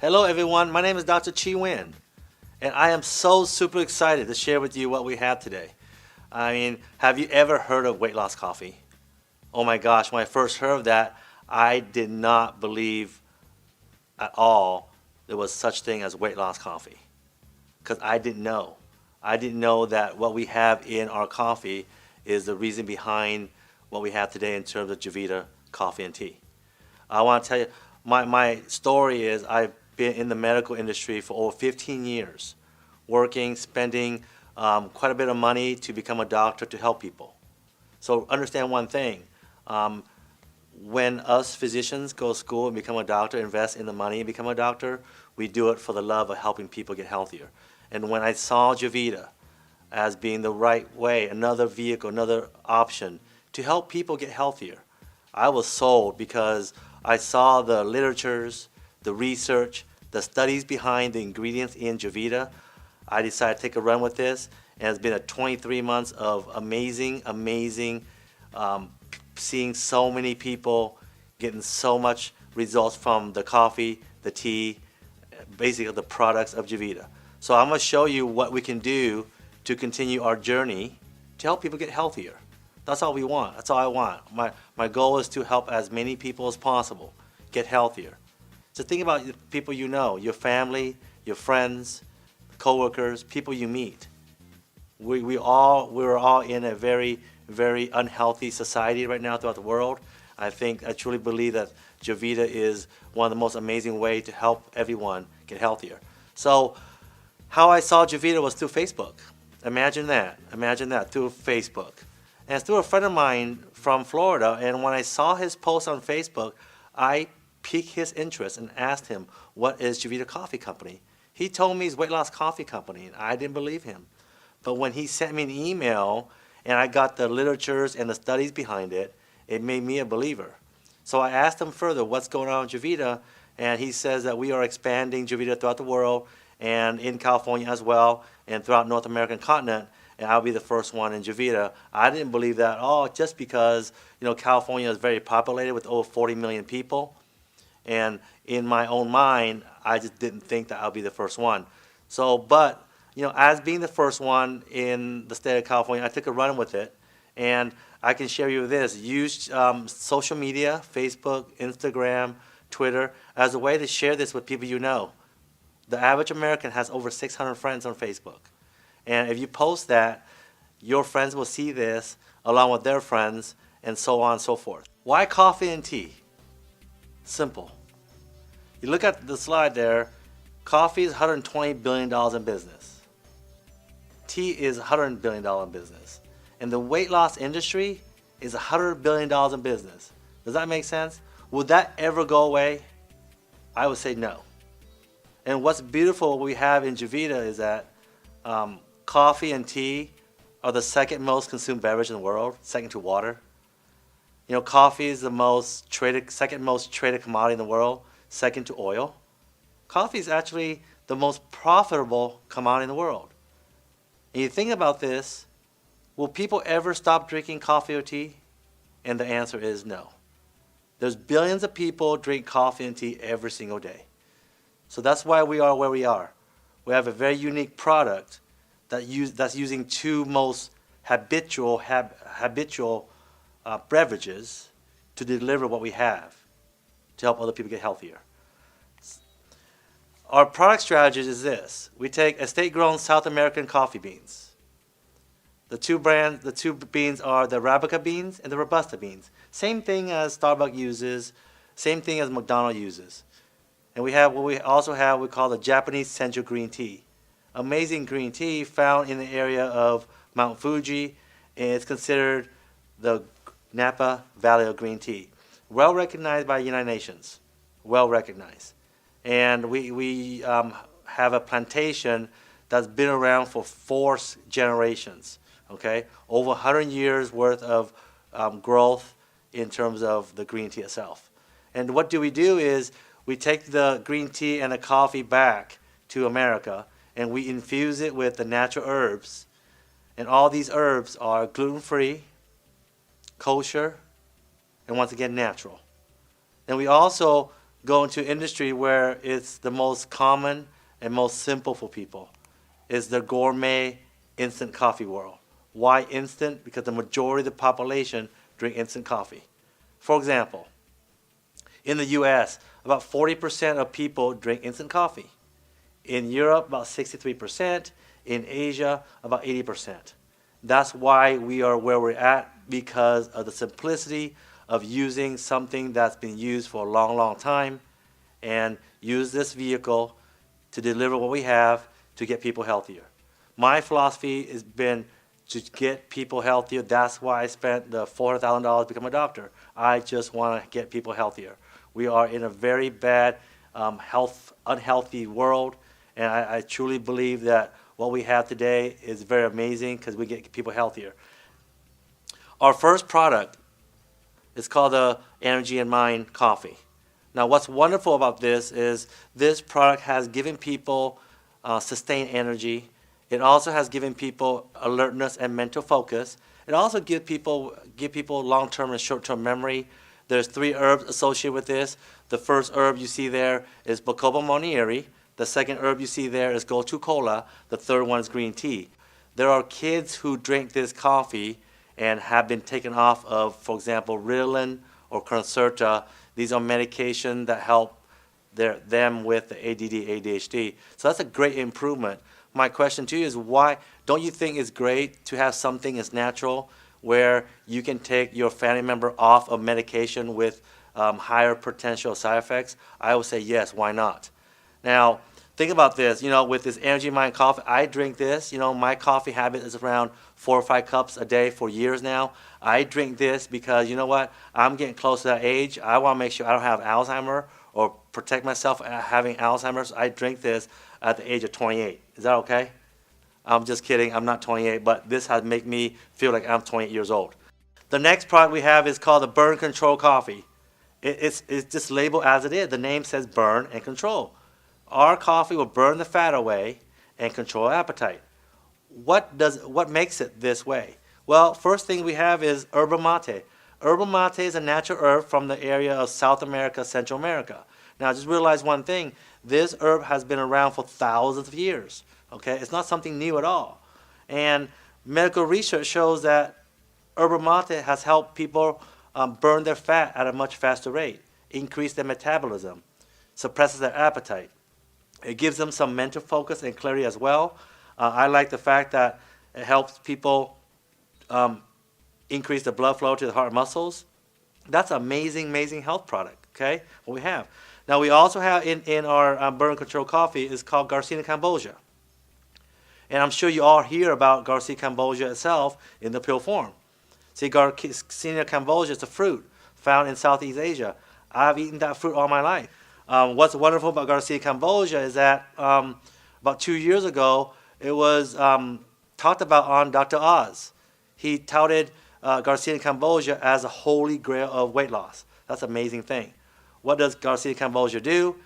Hello everyone, my name is Dr. Nguyen, and I am so super excited to share with you what we have today. I mean, have you ever heard of weight loss coffee? Oh my gosh, when I first heard of that, I did not believe at all there was such thing as weight loss coffee, because I didn't know. I didn't know that what we have in our coffee is the reason behind what we have today in terms of Javita coffee and tea. I want to tell you, my story is I've been in the medical industry for over 15 years, working, spending quite a bit of money to become a doctor to help people. So understand one thing, when us physicians go to school and become a doctor, invest in the money and become a doctor, we do it for the love of helping people get healthier. And when I saw Javita as being the right way, another vehicle, another option to help people get healthier, I was sold because I saw the literatures, the research, the studies behind the ingredients in Javita. I decided to take a run with this, and it's been a 23 months of amazing, seeing so many people getting so much results from the coffee, the tea, basically the products of Javita. So I'm going to show you what we can do to continue our journey to help people get healthier. That's all we want. That's all I want. My goal is to help as many people as possible get healthier. So think about the people you know, your family, your friends, coworkers, people you meet. We're all in a very, very unhealthy society right now throughout the world. I truly believe that Javita is one of the most amazing ways to help everyone get healthier. So how I saw Javita was through Facebook. Imagine that, through Facebook. And it's through a friend of mine from Florida, and when I saw his post on Facebook, I piqued his interest and asked him, what is Javita Coffee Company? He told me it's weight loss coffee company, and I didn't believe him. But when he sent me an email, and I got the literatures and the studies behind it, it made me a believer. So I asked him further, what's going on with Javita? And he says that we are expanding Javita throughout the world, and in California as well, and throughout North American continent, and I'll be the first one in Javita. I didn't believe that at all, just because California is very populated with over 40 million people, and in my own mind, I just didn't think that I'll be the first one. So, but as being the first one in the state of California, I took a run with it, and I can share you this: use social media, Facebook, Instagram, Twitter, as a way to share this with people you know. The average American has over 600 friends on Facebook. And if you post that, your friends will see this along with their friends, and so on and so forth. Why coffee and tea? Simple. You look at the slide there, coffee is $120 billion in business. Tea is $100 billion in business. And the weight loss industry is $100 billion in business. Does that make sense? Would that ever go away? I would say no. And what's beautiful we have in Javita is that coffee and tea are the second most consumed beverage in the world, second to water. Coffee is the second most traded commodity in the world, second to oil. Coffee is actually the most profitable commodity in the world. And you think about this, will people ever stop drinking coffee or tea? And the answer is no. There's billions of people drink coffee and tea every single day. So that's why we are where we are. We have a very unique product that's using two most habitual beverages to deliver what we have to help other people get healthier. Our product strategy is this: we take estate-grown South American coffee beans. The two beans are the Arabica beans and the Robusta beans. Same thing as Starbucks uses, same thing as McDonald's uses. And we call the Japanese Senju green tea. Amazing green tea found in the area of Mount Fuji, and it's considered the Napa Valley of green tea. Well recognized by the United Nations. Well recognized. And we have a plantation that's been around for 4 generations. Okay, over 100 years worth of growth in terms of the green tea itself. And what do is we take the green tea and the coffee back to America, and we infuse it with the natural herbs. And all these herbs are gluten-free, kosher, and once again natural. And we also go into industry where it's the most common and most simple for people. Is the gourmet instant coffee world. Why instant? Because the majority of the population drink instant coffee. For example, in the US, about 40% of people drink instant coffee. In Europe, about 63%. In Asia, about 80%. That's why we are where we're at, because of the simplicity of using something that's been used for a long, long time, and use this vehicle to deliver what we have to get people healthier. My philosophy has been to get people healthier. That's why I spent the $400,000 to become a doctor. I just want to get people healthier. We are in a very bad, unhealthy world, and I truly believe that what we have today is very amazing because we get people healthier. Our first product is called the Energy and Mind Coffee. Now, what's wonderful about this is this product has given people sustained energy. It also has given people alertness and mental focus. It also give people long-term and short-term memory. There's 3 herbs associated with this. The first herb you see there is Bacopa monnieri. The second herb you see there is Gotu Kola. The third one is green tea. There are kids who drink this coffee and have been taken off of, for example, Ritalin or Concerta. These are medications that help them with the ADD, ADHD. So that's a great improvement. My question to you is, why don't you think it's great to have something that's natural where you can take your family member off of medication with higher potential side effects? I would say yes, why not? Now, think about this, with this Energy Mind coffee, I drink this, my coffee habit is around 4 or 5 cups a day for years now. I drink this because, you know what, I'm getting close to that age. I want to make sure I don't have Alzheimer's or protect myself from having Alzheimer's. I drink this at the age of 28. Is that okay? I'm just kidding, I'm not 28, but this has made me feel like I'm 28 years old. The next product we have is called the Burn Control Coffee. It's just labeled as it is. The name says burn and control. Our coffee will burn the fat away and control appetite. What makes it this way? Well, first thing we have is yerba mate. Yerba mate is a natural herb from the area of South America, Central America. Now, just realize one thing. This herb has been around for thousands of years. Okay, it's not something new at all. And medical research shows that yerba mate has helped people burn their fat at a much faster rate, increase their metabolism, suppresses their appetite. It gives them some mental focus and clarity as well. I like the fact that it helps people increase the blood flow to the heart muscles. That's an amazing, amazing health product, okay, what we have. Now, we also have in our Burn Control coffee is called Garcinia cambogia. And I'm sure you all hear about Garcinia cambogia itself in the pill form. See, Garcinia cambogia is a fruit found in Southeast Asia. I've eaten that fruit all my life. What's wonderful about Garcinia cambogia is that about 2 years ago, it was talked about on Dr. Oz. He touted Garcinia cambogia as a holy grail of weight loss. That's an amazing thing. What does Garcinia cambogia do?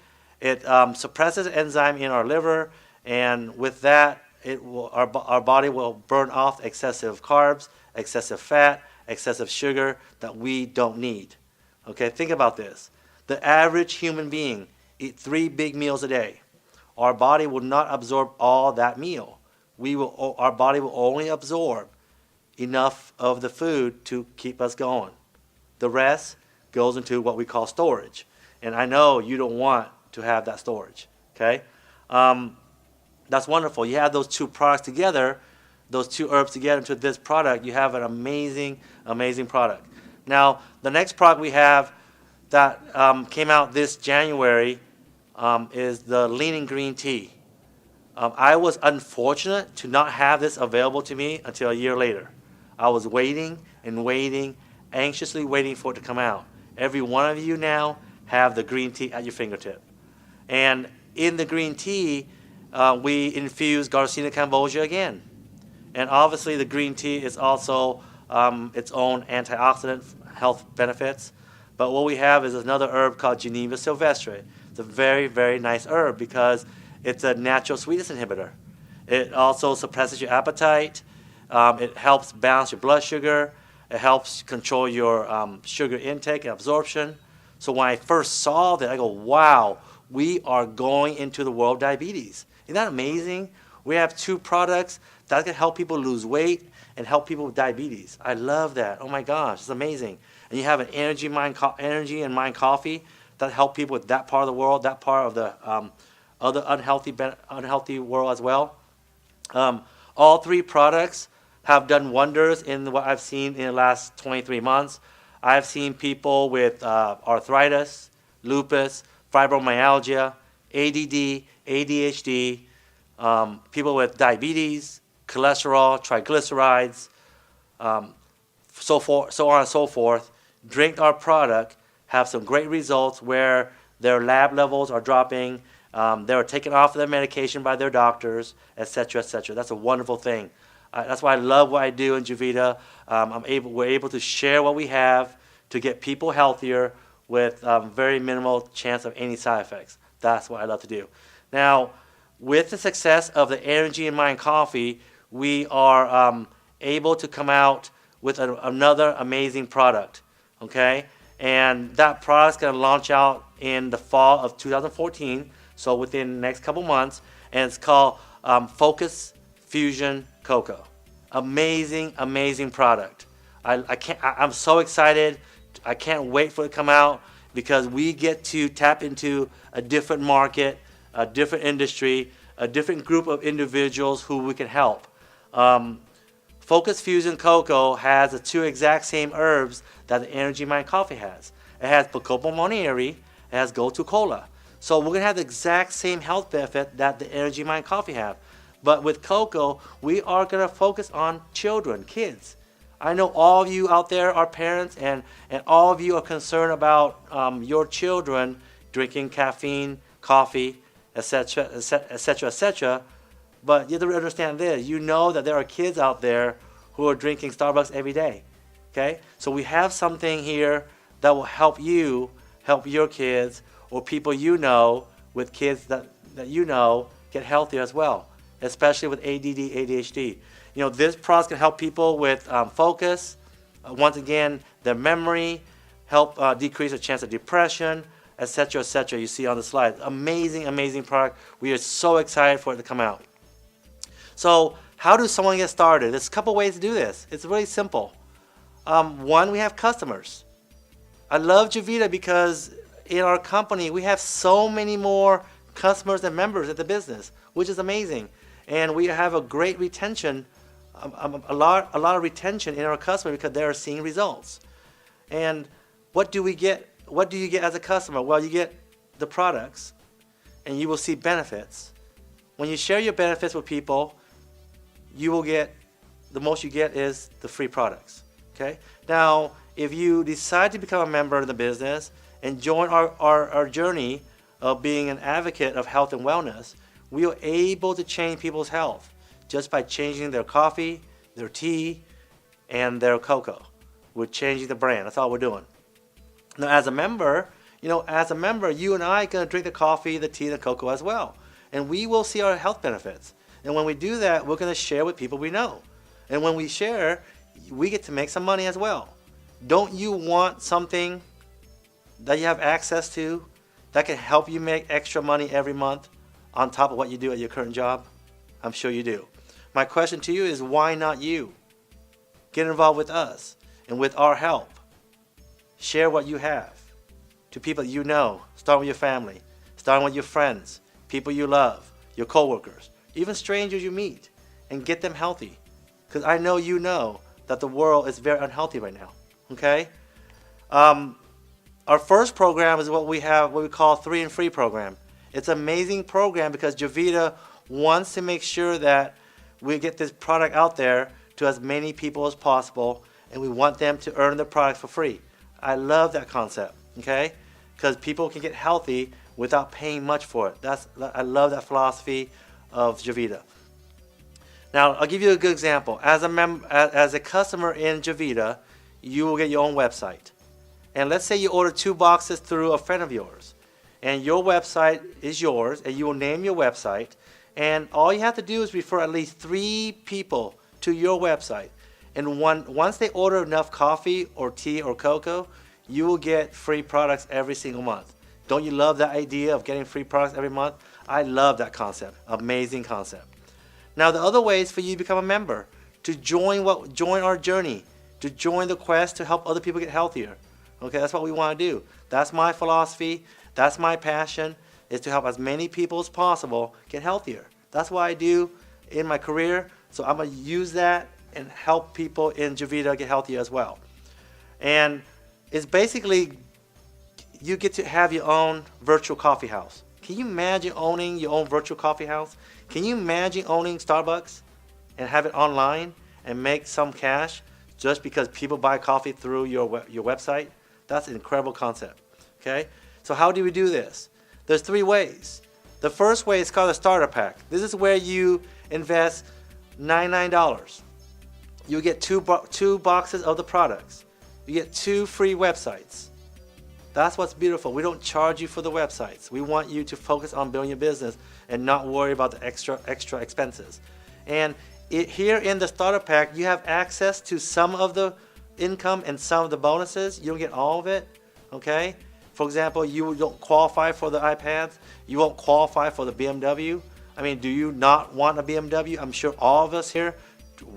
It suppresses enzyme in our liver, and with that, our body will burn off excessive carbs, excessive fat, excessive sugar that we don't need. Okay, think about this. The average human being eats 3 big meals a day. Our body will not absorb all that meal. Our body will only absorb enough of the food to keep us going. The rest goes into what we call storage. And I know you don't want to have that storage. Okay? That's wonderful. You have those 2 products together, those 2 herbs together into this product, you have an amazing, amazing product. Now, the next product we have that came out this January is the Leaning Green Tea. I was unfortunate to not have this available to me until a year later. I was waiting and waiting, anxiously waiting for it to come out. Every one of you now have the green tea at your fingertip. And in the green tea, we infuse Garcinia cambogia again. And obviously the green tea is also its own antioxidant health benefits. But what we have is another herb called Geneva sylvestre. It's a very, very nice herb because it's a natural sweetness inhibitor. It also suppresses your appetite. It helps balance your blood sugar. It helps control your sugar intake and absorption. So when I first saw that, I go, wow, we are going into the world of diabetes. Isn't that amazing? We have 2 products that can help people lose weight and help people with diabetes. I love that. Oh my gosh, it's amazing. And you have an energy and mind coffee that help people with that part of the world, that part of the other unhealthy world as well. All 3 products have done wonders in what I've seen in the last 23 months. I've seen people with arthritis, lupus, fibromyalgia, ADD, ADHD, people with diabetes, cholesterol, triglycerides, so on and so forth, drink our product, have some great results where their lab levels are dropping, they're taken off their medication by their doctors, etc., etc. That's a wonderful thing. That's why I love what I do in Javita. We're able to share what we have to get people healthier with very minimal chance of any side effects. That's what I love to do. Now, with the success of the Energy and Mind Coffee, we are able to come out with another amazing product, okay? And that product's going to launch out in the fall of 2014, so within the next couple months, and it's called Focus Fusion Cocoa. Amazing, amazing product. I'm so excited. I can't wait for it to come out because we get to tap into a different market, a different industry, a different group of individuals who we can help. Focus Fusion Cocoa has the 2 exact same herbs that the Energy Mind Coffee has. It has Bacopa Monnieri, it has Gotu Kola. So we're going to have the exact same health benefit that the Energy Mind Coffee have. But with cocoa, we are going to focus on children, kids. I know all of you out there are parents, and all of you are concerned about your children drinking caffeine, coffee, etc., etc., etc. But you have to understand this. You know that there are kids out there who are drinking Starbucks every day. Okay? So we have something here that will help you, help your kids, or people you know with kids that you know get healthier as well, especially with ADD, ADHD. You know, this product can help people with focus, once again, their memory, help decrease the chance of depression, etc., etc. You see on the slide. Amazing, amazing product. We are so excited for it to come out. So how does someone get started? There's a couple ways to do this. It's really simple. One, we have customers. I love Javita because in our company, we have so many more customers and members at the business, which is amazing. And we have a great retention, a lot of retention in our customer because they are seeing results. And what do we get? What do you get as a customer? Well, you get the products, and you will see benefits. When you share your benefits with people, you will get, the most you get is the free products. Okay? Now, if you decide to become a member of the business and join our journey of being an advocate of health and wellness, we are able to change people's health just by changing their coffee, their tea, and their cocoa. We're changing the brand. That's all we're doing. Now, as a member, you and I are going to drink the coffee, the tea, and the cocoa as well. And we will see our health benefits. And when we do that, we're going to share with people we know. And when we share, we get to make some money as well. Don't you want something that you have access to that can help you make extra money every month on top of what you do at your current job? I'm sure you do. My question to you is, why not you? Get involved with us and with our help. Share what you have to people you know. Start with your family. Start with your friends, people you love, your coworkers, even strangers you meet, and get them healthy. Because I know you know that the world is very unhealthy right now. Okay? Our first program is what we call 3 and Free program. It's an amazing program because Javita wants to make sure that we get this product out there to as many people as possible, and we want them to earn the product for free. I love that concept, okay? Because people can get healthy without paying much for it. I love that philosophy of Javita. Now, I'll give you a good example. As a customer in Javita, you will get your own website. And let's say you order 2 boxes through a friend of yours. And your website is yours, and you will name your website. And all you have to do is refer at least 3 people to your website. And once they order enough coffee or tea or cocoa, you will get free products every single month. Don't you love that idea of getting free products every month? I love that concept. Amazing concept. Now the other way is for you to become a member, to join our journey, to join the quest to help other people get healthier. Okay, that's what we want to do. That's my philosophy. That's my passion, is to help as many people as possible get healthier. That's what I do in my career. So I'm going to use that and help people in Javita get healthier as well. And it's basically, you get to have your own virtual coffee house. Can you imagine owning your own virtual coffee house? Can you imagine owning Starbucks and have it online and make some cash just because people buy coffee through your website? That's an incredible concept. Okay, so how do we do this? There's 3 ways. The first way is called a starter pack. This is where you invest $99. You get two boxes of the products. You get 2 free websites. That's what's beautiful. We don't charge you for the websites. We want you to focus on building your business and not worry about the extra expenses. And here in the starter pack, you have access to some of the income and some of the bonuses. You don't get all of it. Okay? For example, you don't qualify for the iPads. You won't qualify for the BMW. I mean, do you not want a BMW? I'm sure all of us here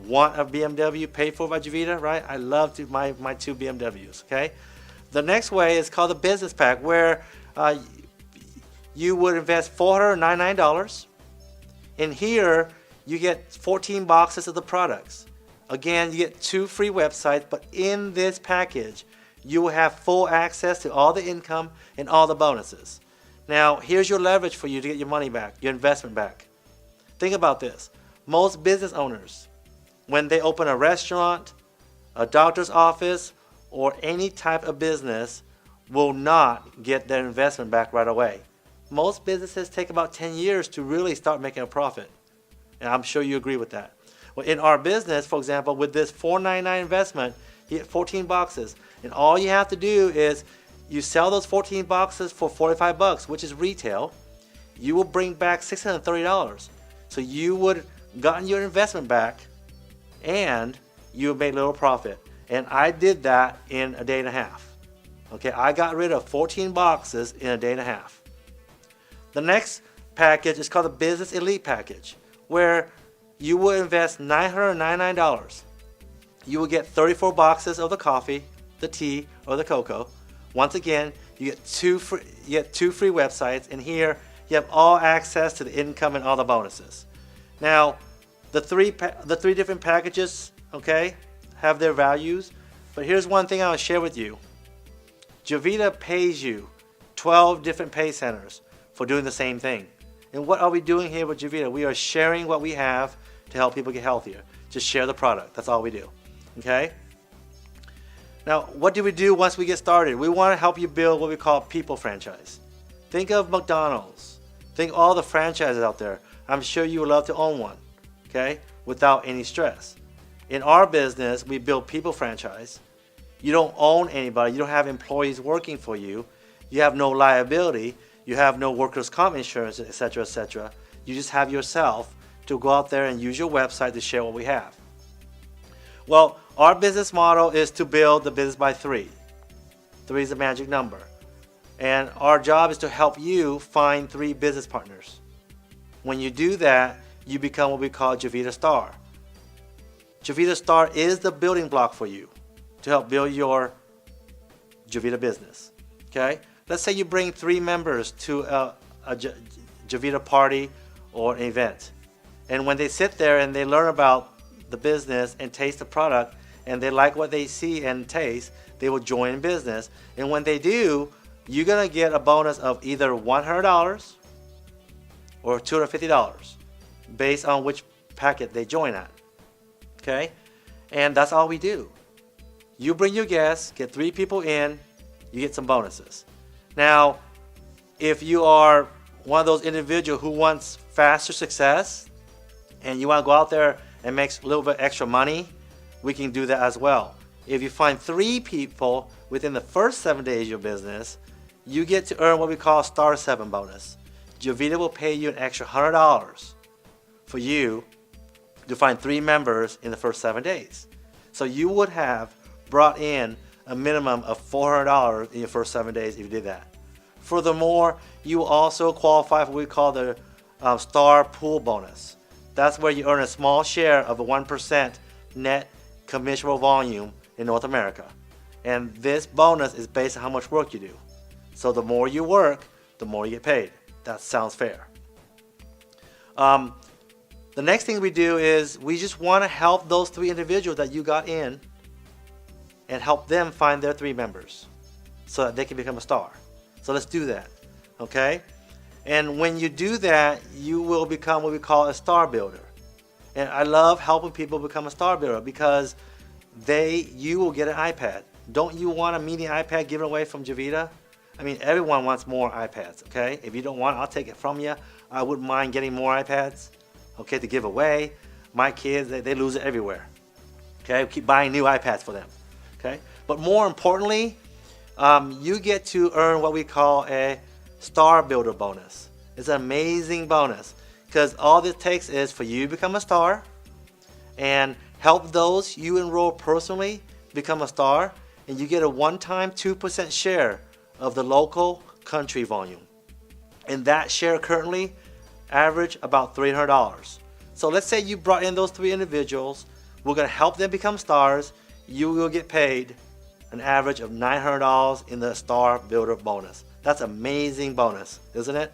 want a BMW paid for by Javita, right? I love my 2 BMWs, okay? The next way is called the business pack, where you would invest $499. In here, you get 14 boxes of the products. Again, you get 2 free websites, but in this package, you will have full access to all the income and all the bonuses. Now, here's your leverage for you to get your money back, your investment back. Think about this. Most business owners, when they open a restaurant, a doctor's office, or any type of business, will not get their investment back right away. Most businesses take about 10 years to really start making a profit. And I'm sure you agree with that. Well, in our business, for example, with this $499 investment, you get 14 boxes. And all you have to do is you sell those 14 boxes for $45, which is retail. You will bring back $630. So you would gotten your investment back and you would make a little profit. And I did that in a day and a half. Okay, I got rid of 14 boxes in a day and a half. The next package is called the Business Elite Package, where you will invest $999. You will get 34 boxes of the coffee, the tea, or the cocoa. Once again, you get two free websites, and here you have all access to the income and all the bonuses. Now, the three different packages, okay, have their values, but here's one thing I'll share with you. Javita pays you 12 different pay centers for doing the same thing. And what are we doing here with Javita? We are sharing what we have to help people get healthier. Just share the product. That's all we do. Okay? Now, what do we do once we get started? We want to help you build what we call people franchise. Think of McDonald's. Think all the franchises out there. I'm sure you would love to own one, okay, without any stress. In our business, we build people franchise. You don't own anybody. You don't have employees working for you. You have no liability. You have no workers' comp insurance, etc., etc. You just have yourself to go out there and use your website to share what we have. Well, our business model is to build the business by 3. 3 is a magic number. And our job is to help you find 3 business partners. When you do that, you become what we call Javita Star. Javita Star is the building block for you to help build your Javita business. Okay? Let's say you bring 3 members to a Javita party or an event. And when they sit there and they learn about the business and taste the product, and they like what they see and taste, they will join business. And when they do, you're going to get a bonus of either $100 or $250 based on which packet they join at. Okay? And that's all we do. You bring your guests, get 3 people in, you get some bonuses. Now, if you are one of those individuals who wants faster success and you want to go out there and make a little bit extra money, we can do that as well. If you find 3 people within the first 7 days of your business, you get to earn what we call a Star 7 bonus. Javita will pay you an extra $100 for you to find 3 members in the first 7 days. So you would have brought in a minimum of $400 in your first 7 days if you did that. Furthermore, you also qualify for what we call the star pool bonus. That's where you earn a small share of the 1% net commissionable volume in North America. And this bonus is based on how much work you do. So the more you work, the more you get paid. That sounds fair. The next thing we do is we just want to help those 3 individuals that you got in and help them find their 3 members so that they can become a star. So let's do that, okay? And when you do that, you will become what we call a star builder. And I love helping people become a star builder because you will get an iPad. Don't you want a mini iPad given away from Javita? I mean, everyone wants more iPads, okay? If you don't want it, I'll take it from you. I wouldn't mind getting more iPads, okay, to give away. My kids, they lose it everywhere, okay? We keep buying new iPads for them, okay? But more importantly, you get to earn what we call a star builder bonus. It's an amazing bonus because all this takes is for you to become a star and help those you enroll personally become a star, and you get a one-time 2% share of the local country volume. And that share currently average about $300. So let's say you brought in those 3 individuals. We're going to help them become stars. You will get paid an average of $900 in the star builder bonus. That's an amazing bonus, isn't it?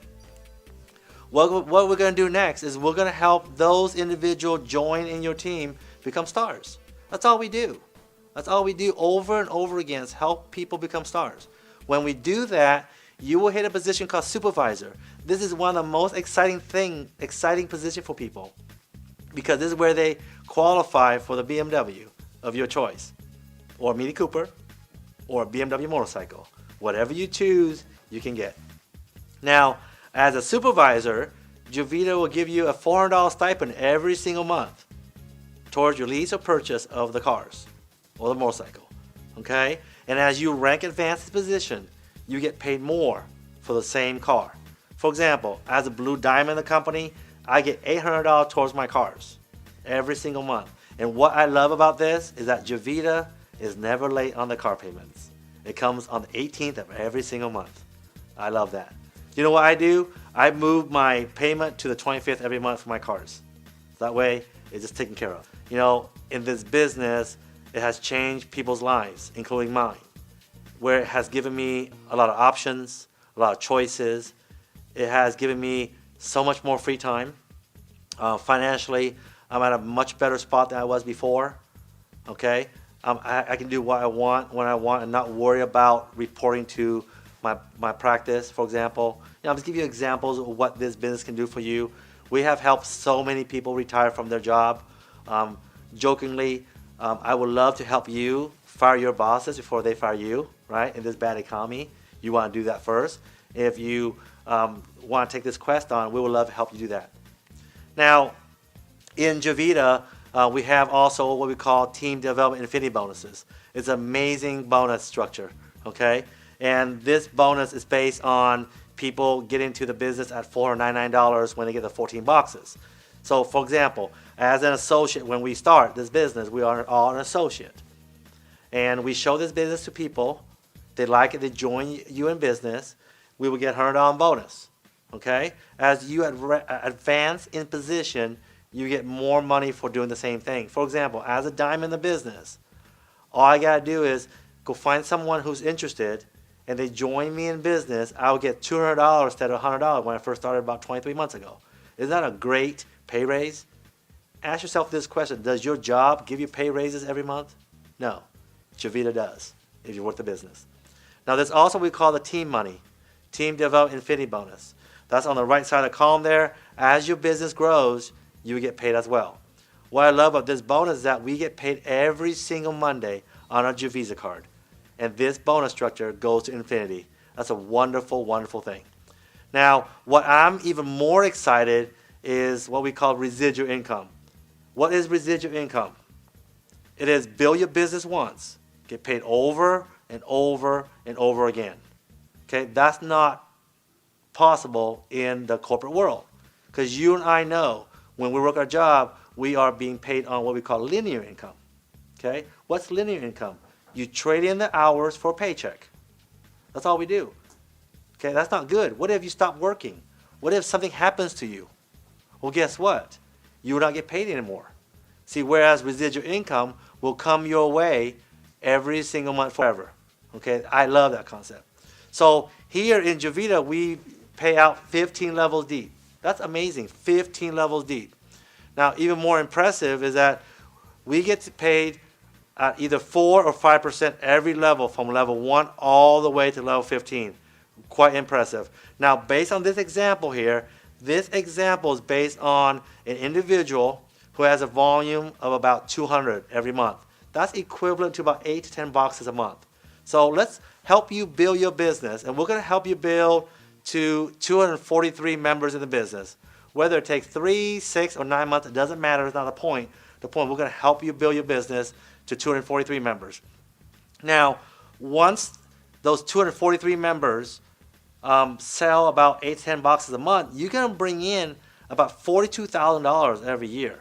What we're going to do next is we're going to help those individuals join in your team become stars. That's all we do. That's all we do over and over again is help people become stars. When we do that, you will hit a position called supervisor. This is one of the most exciting position for people because this is where they qualify for the BMW of your choice, or Mini Cooper, or a BMW motorcycle. Whatever you choose, you can get. Now, as a supervisor, Javita will give you a $400 stipend every single month towards your lease or purchase of the cars or the motorcycle, okay? And as you rank advanced position, you get paid more for the same car. For example, as a blue diamond in the company, I get $800 towards my cars every single month. And what I love about this is that Javita is never late on the car payments. It comes on the 18th of every single month. I love that. You know what I do? I move my payment to the 25th every month for my cars. That way, it's just taken care of. You know, in this business, it has changed people's lives, including mine, where it has given me a lot of options, a lot of choices. It has given me so much more free time. Financially, I'm at a much better spot than I was before, okay? I can do what I want when I want and not worry about reporting to my practice, for example. You know, I'm just giving you examples of what this business can do for you. We have helped so many people retire from their job. Jokingly, I would love to help you fire your bosses before they fire you, right? In this bad economy, you want to do that first. If you want to take this quest on, we would love to help you do that. Now, in Javita, we have also what we call team development infinity bonuses. It's an amazing bonus structure, okay? And this bonus is based on people getting into the business at $499 when they get the 14 boxes. So, for example, as an associate, when we start this business, we are all an associate. And we show this business to people. They like it. They join you in business. We will get $100 bonus, okay? As you advance in position, you get more money for doing the same thing. For example, as a dime in the business, all I got to do is go find someone who's interested, and they join me in business. I'll get $200 instead of $100 when I first started about 23 months ago. Isn't that a great pay raise? Ask yourself this question. Does your job give you pay raises every month? No. Javita does, if you work the business. Now, there's also what we call the team money, team development infinity bonus. That's on the right side of the column there. As your business grows, you get paid as well. What I love about this bonus is that we get paid every single Monday on our Javita card. And this bonus structure goes to infinity. That's a wonderful, wonderful thing. Now, what I'm even more excited is what we call residual income. What is residual income? It is build your business once, get paid over and over and over again. Okay, that's not possible in the corporate world because you and I know when we work our job, we are being paid on what we call linear income. Okay, what's linear income? You trade in the hours for a paycheck. That's all we do. Okay, that's not good. What if you stop working? What if something happens to you? Well, guess what? You will not get paid anymore. See, whereas residual income will come your way every single month forever. Okay, I love that concept. So here in Javita, we pay out 15 levels deep. That's amazing, 15 levels deep. Now, even more impressive is that we get paid at either 4 or 5% every level from level 1 all the way to level 15. Quite impressive. Now, based on this example here, this example is based on an individual who has a volume of about 200 every month. That's equivalent to about 8 to 10 boxes a month. So let's help you build your business, and we're going to help you build to 243 members in the business. Whether it takes 3, 6, or 9 months, it doesn't matter. It's not the point. The point, we're going to help you build your business to 243 members. Now, once those 243 members sell about 8 to 10 boxes a month, you're going to bring in about $42,000 every year.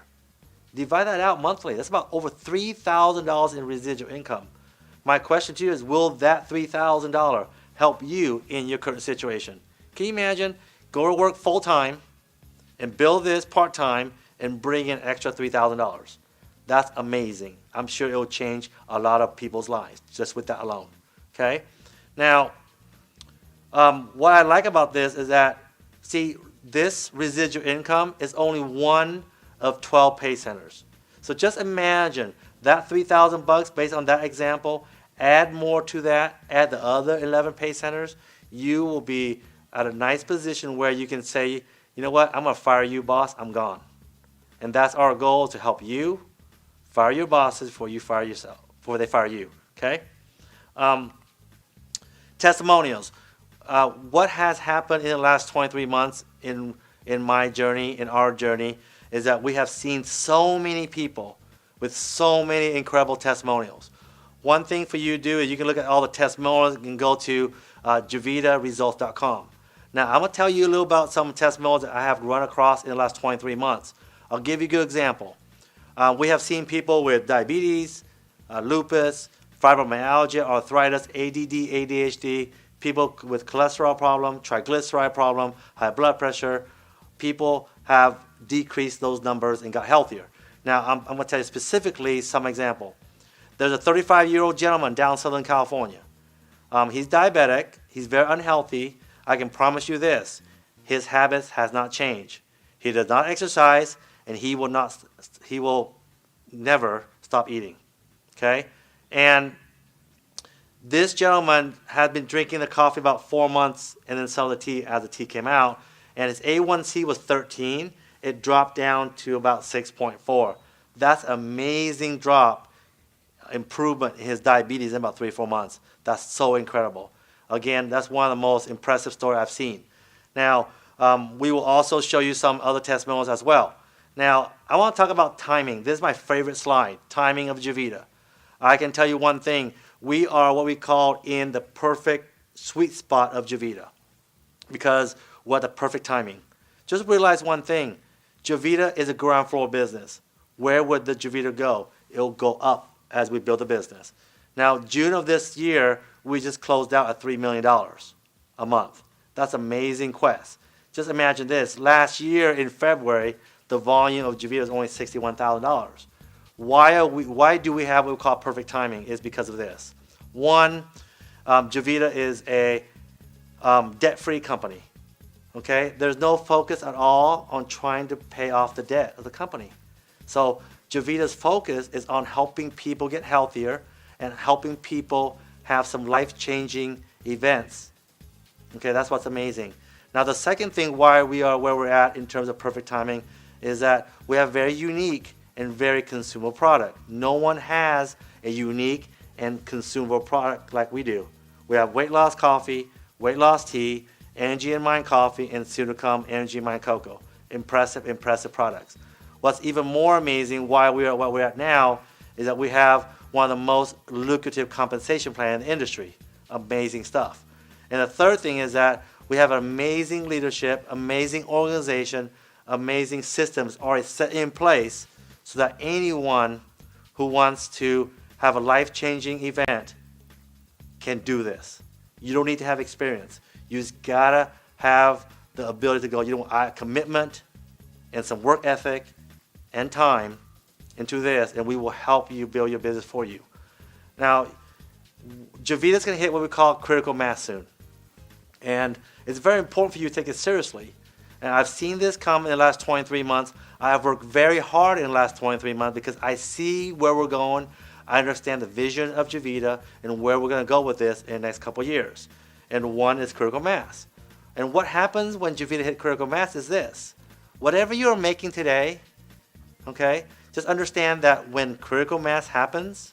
Divide that out monthly. That's about over $3,000 in residual income. My question to you is, will that $3,000 help you in your current situation? Can you imagine? Go to work full-time and build this part-time and bring in extra $3,000. That's amazing. I'm sure it will change a lot of people's lives just with that alone. Okay? Now, what I like about this is that, see, this residual income is only one of 12 pay centers. So just imagine that $3,000 based on that example, add more to that, add the other 11 pay centers, you will be at a nice position where you can say, you know what, I'm going to fire you, boss, I'm gone. And that's our goal, to help you fire your bosses before you fire yourself, before they fire you, okay? Testimonials. What has happened in the last 23 months in my journey, in our journey, is that we have seen so many people with so many incredible testimonials. One thing for you to do is you can look at all the testimonials. You can go to JavitaResults.com. Now, I'm going to tell you a little about some testimonials that I have run across in the last 23 months. I'll give you a good example. We have seen people with diabetes, lupus, fibromyalgia, arthritis, ADD, ADHD, people with cholesterol problem, triglyceride problem, high blood pressure. People have decreased those numbers and got healthier. Now, I'm going to tell you specifically some example. There's a 35-year-old gentleman down in Southern California. He's diabetic. He's very unhealthy. I can promise you this. His habits has not changed. He does not exercise, and he will never stop eating. Okay? And this gentleman had been drinking the coffee about 4 months and then some of the tea as the tea came out. And his A1C was 13. It dropped down to about 6.4. That's an amazing drop, improvement in his diabetes in about 3 or 4 months. That's so incredible. Again, that's one of the most impressive stories I've seen. Now, we will also show you some other testimonials as well. Now, I want to talk about timing. This is my favorite slide, timing of Javita. I can tell you one thing. We are what we call in the perfect sweet spot of Javita, because what the perfect timing. Just realize one thing. Javita is a ground floor business. Where would the Javita go? It'll go up as we build the business. Now, June of this year, we just closed out at $3 million a month. That's amazing quest. Just imagine this. Last year in February, the volume of Javita is only $61,000. Why do we have what we call perfect timing? Is because of this. One, Javita is a debt-free company. Okay? There's no focus at all on trying to pay off the debt of the company. So Javita's focus is on helping people get healthier and helping people have some life-changing events. Okay, that's what's amazing. Now, the second thing why we are where we're at in terms of perfect timing is that we have very unique and very consumable product. No one has a unique and consumable product like we do. We have weight loss coffee, weight loss tea, energy and mind coffee, and soon to come energy and mind cocoa. Impressive, impressive products. What's even more amazing why we are where we're at now is that we have one of the most lucrative compensation plans in the industry. Amazing stuff. And the third thing is that we have amazing leadership, amazing organization, amazing systems already set in place so that anyone who wants to have a life-changing event can do this. You don't need to have experience. You just gotta have the ability to go, commitment and some work ethic and time into this, and we will help you build your business for you. Now, Javita's gonna hit what we call critical mass soon. And it's very important for you to take it seriously. And I've seen this come in the last 23 months. I have worked very hard in the last 23 months because I see where we're going. I understand the vision of Javita and where we're going to go with this in the next couple of years. And one is critical mass. And what happens when Javita hit critical mass is this. Whatever you're making today, okay, just understand that when critical mass happens,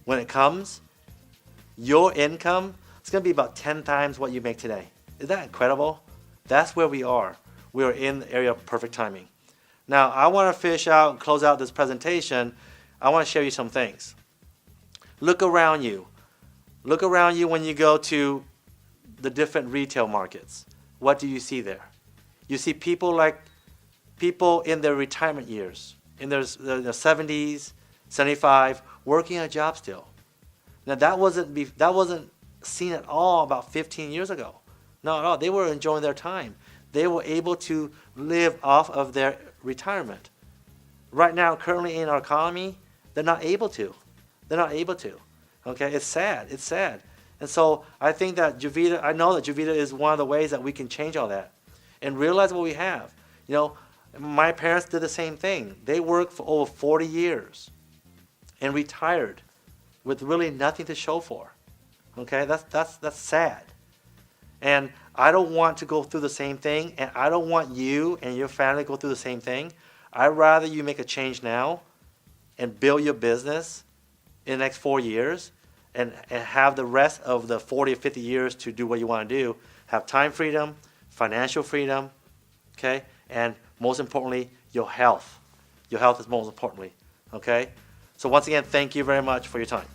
when it comes, your income is going to be about 10 times what you make today. Isn't that incredible? That's where we are. We are in the area of perfect timing. Now, I want to finish out and close out this presentation. I want to share you some things. Look around you. Look around you when you go to the different retail markets. What do you see there? You see people in their retirement years, in their 70s, 75, working a job still. Now, that wasn't seen at all about 15 years ago. Not at all. They were enjoying their time. They were able to live off of their retirement. Right now, currently in our economy, they're not able to. They're not able to. Okay, it's sad. It's sad. And so I think that I know that Javita is one of the ways that we can change all that and realize what we have. My parents did the same thing. They worked for over 40 years and retired with really nothing to show for. Okay, that's sad. And I don't want to go through the same thing, and I don't want you and your family to go through the same thing. I'd rather you make a change now and build your business in the next 4 years and have the rest of the 40 or 50 years to do what you want to do. Have time freedom, financial freedom, okay? And most importantly, your health. Your health is most importantly, okay? So once again, thank you very much for your time.